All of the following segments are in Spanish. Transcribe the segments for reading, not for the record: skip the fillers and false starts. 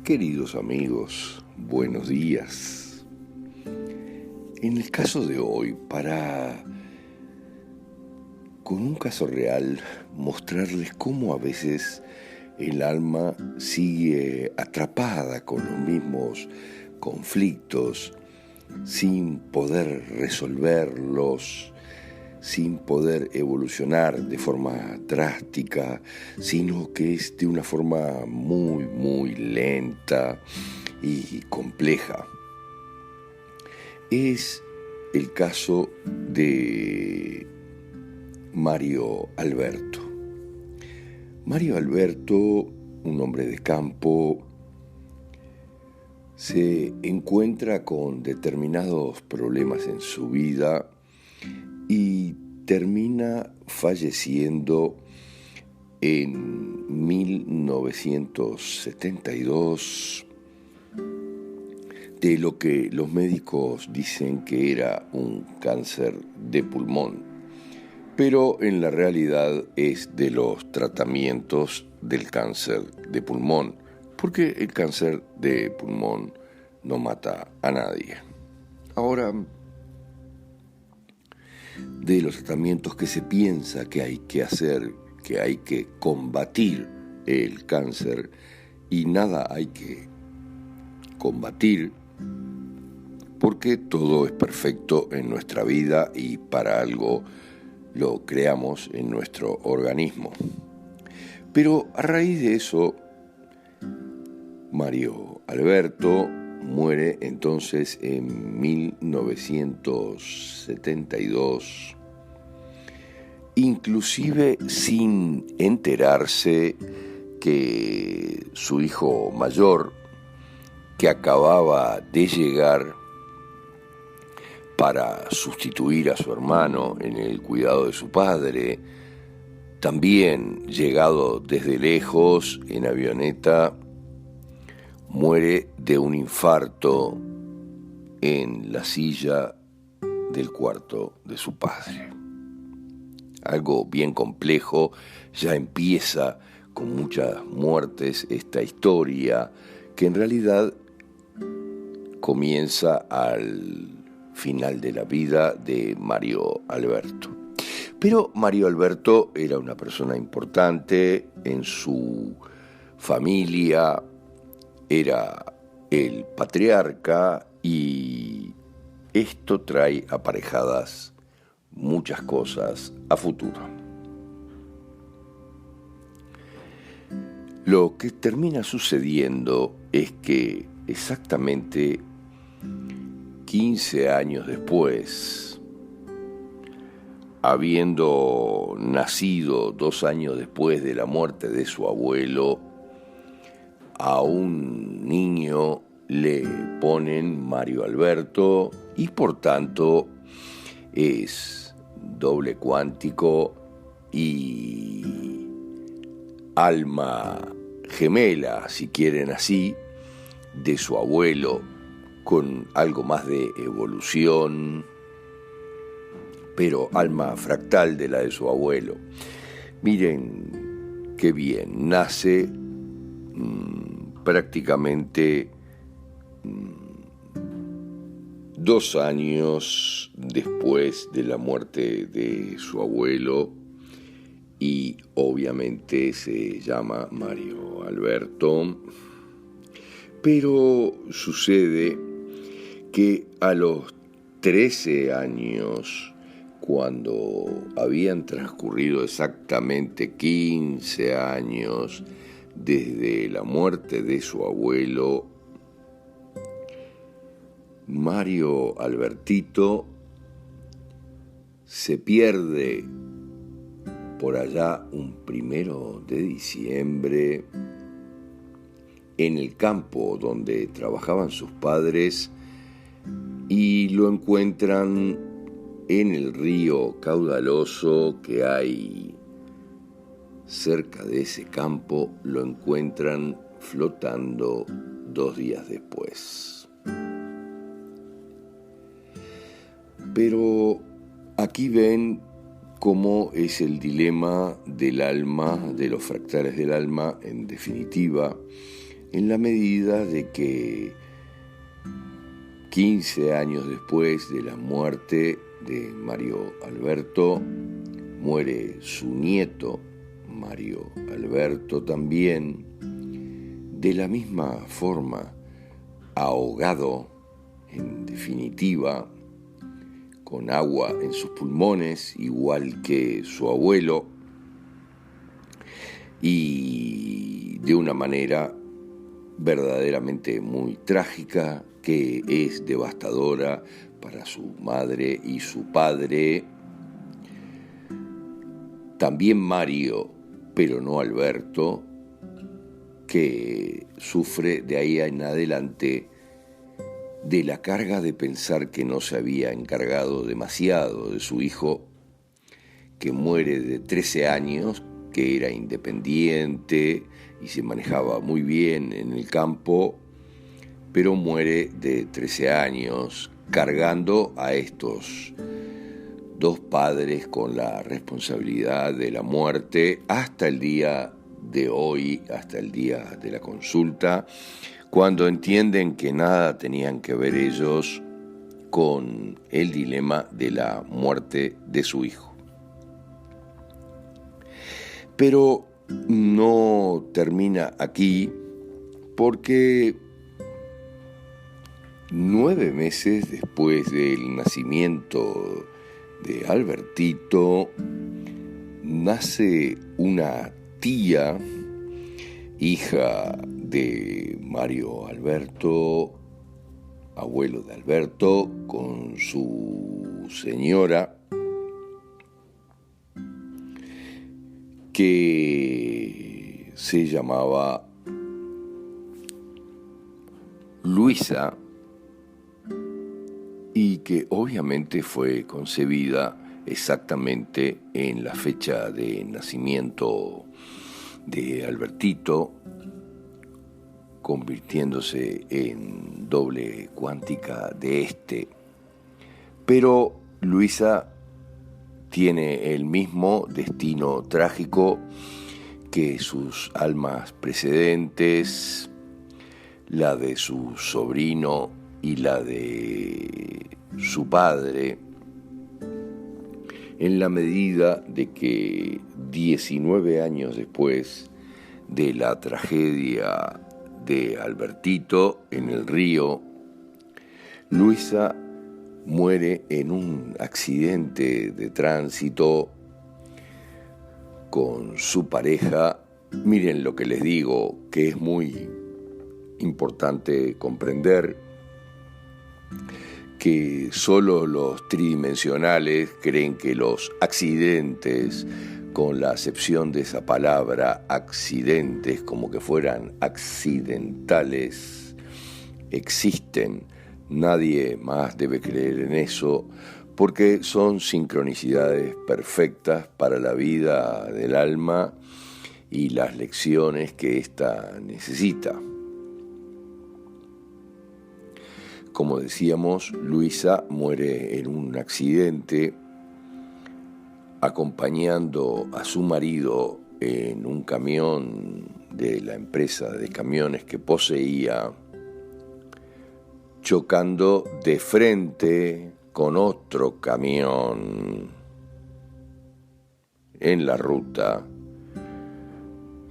Queridos amigos, buenos días. En el caso de hoy, con un caso real, mostrarles cómo a veces el alma sigue atrapada con los mismos conflictos, sin poder resolverlos, sin poder evolucionar de forma drástica, sino que es de una forma muy, muy lenta y compleja. Es el caso de Mario Alberto. Mario Alberto, un hombre de campo, se encuentra con determinados problemas en su vida y termina falleciendo en 1972 de lo que los médicos dicen que era un cáncer de pulmón, pero en la realidad es de los tratamientos del cáncer de pulmón, porque el cáncer de pulmón no mata a nadie. Ahora, de los tratamientos que se piensa que hay que hacer, que hay que combatir el cáncer, y nada hay que combatir, porque todo es perfecto en nuestra vida y para algo lo creamos en nuestro organismo. Pero a raíz de eso, Mario Alberto muere entonces en 1972, inclusive sin enterarse que su hijo mayor, que acababa de llegar para sustituir a su hermano en el cuidado de su padre, también llegado desde lejos en avioneta, muere de un infarto en la silla del cuarto de su padre. Algo bien complejo, ya empieza con muchas muertes esta historia, que en realidad comienza al final de la vida de Mario Alberto. Pero Mario Alberto era una persona importante en su familia, era el patriarca, y esto trae aparejadas muchas cosas a futuro. Lo que termina sucediendo es que exactamente 15 años después, habiendo nacido 2 años después de la muerte de su abuelo, a un niño le ponen Mario Alberto y por tanto es doble cuántico y alma gemela, si quieren así, de su abuelo, con algo más de evolución, pero alma fractal de la de su abuelo. Miren qué bien, nace prácticamente 2 años después de la muerte de su abuelo, y obviamente se llama Mario Alberto, pero sucede que a los 13 años, cuando habían transcurrido exactamente 15 años desde la muerte de su abuelo, Mario Albertito se pierde por allá un 1 de diciembre en el campo donde trabajaban sus padres, y lo encuentran en el río caudaloso que hay cerca de ese campo, lo encuentran flotando 2 días después. Pero aquí ven cómo es el dilema del alma, de los fractales del alma, en definitiva, en la medida de que 15 años después de la muerte de Mario Alberto, muere su nieto, Mario Alberto también, de la misma forma, ahogado, en definitiva, con agua en sus pulmones, igual que su abuelo, y de una manera verdaderamente muy trágica, que es devastadora para su madre y su padre. También Mario, pero no Alberto, que sufre de ahí en adelante de la carga de pensar que no se había encargado demasiado de su hijo, que muere de 13 años, que era independiente y se manejaba muy bien en el campo, pero muere de 13 años, cargando a estos dos padres con la responsabilidad de la muerte hasta el día de hoy, hasta el día de la consulta, cuando entienden que nada tenían que ver ellos con el dilema de la muerte de su hijo. Pero no termina aquí, porque 9 meses después del nacimiento de Albertito, nace una tía, hija de Mario Alberto, abuelo de Alberto, con su señora, que se llamaba Luisa, y que obviamente fue concebida exactamente en la fecha de nacimiento de Albertito, convirtiéndose en doble cuántica de este. Pero Luisa tiene el mismo destino trágico que sus almas precedentes, la de su sobrino y la de su padre, en la medida de que 19 años después de la tragedia de Albertito en el río, Luisa muere en un accidente de tránsito con su pareja. Miren lo que les digo, que es muy importante comprender, que solo los tridimensionales creen que los accidentes, con la acepción de esa palabra, accidentes, como que fueran accidentales, existen. Nadie más debe creer en eso, porque son sincronicidades perfectas para la vida del alma y las lecciones que ésta necesita. Como decíamos, Luisa muere en un accidente acompañando a su marido en un camión de la empresa de camiones que poseía, chocando de frente con otro camión en la ruta,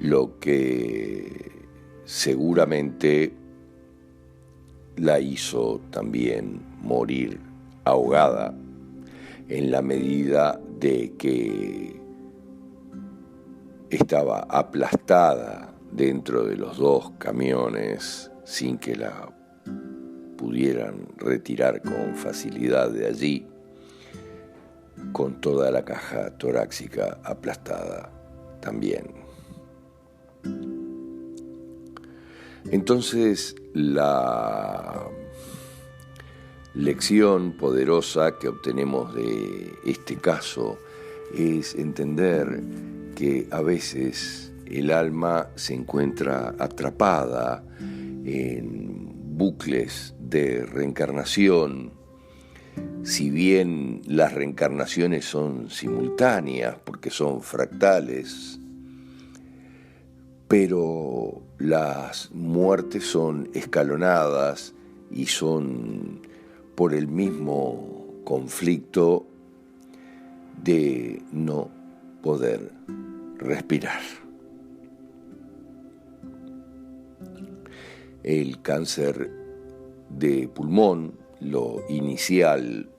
lo que seguramente la hizo también morir ahogada, en la medida de que estaba aplastada dentro de los dos camiones sin que la pudieran retirar con facilidad de allí, con toda la caja torácica aplastada también. Entonces, la lección poderosa que obtenemos de este caso es entender que a veces el alma se encuentra atrapada en bucles de reencarnación. Si bien las reencarnaciones son simultáneas porque son fractales, pero las muertes son escalonadas y son por el mismo conflicto de no poder respirar. El cáncer de pulmón, lo inicial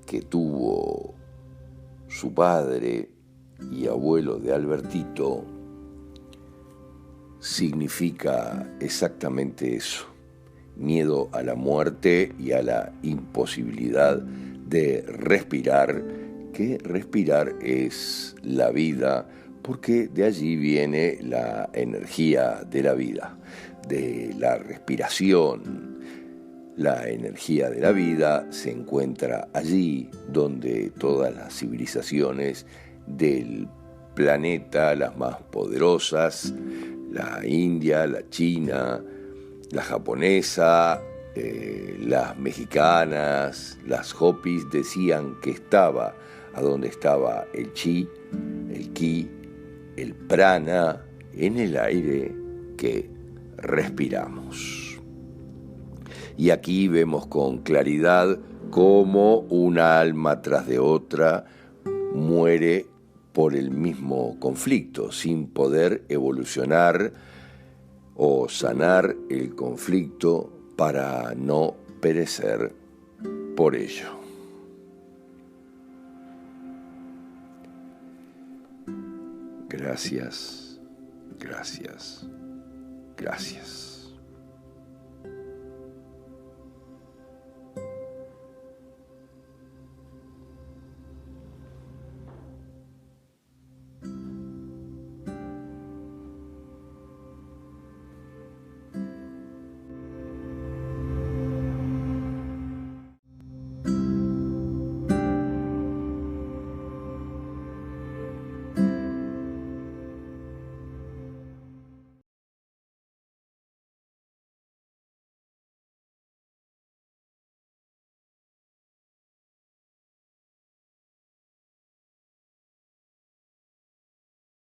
que tuvo su padre y abuelo de Albertito, significa exactamente eso: miedo a la muerte y a la imposibilidad de respirar, que respirar es la vida, porque de allí viene la energía de la vida, de la respiración. La energía de la vida se encuentra allí donde todas las civilizaciones del planeta, las más poderosas, la India, la China, la japonesa, las mexicanas, las Hopis, decían que estaba a donde estaba el chi, el ki, el prana, en el aire que respiramos. Y aquí vemos con claridad cómo una alma tras de otra muere por el mismo conflicto, sin poder evolucionar o sanar el conflicto para no perecer por ello. Gracias, gracias, gracias.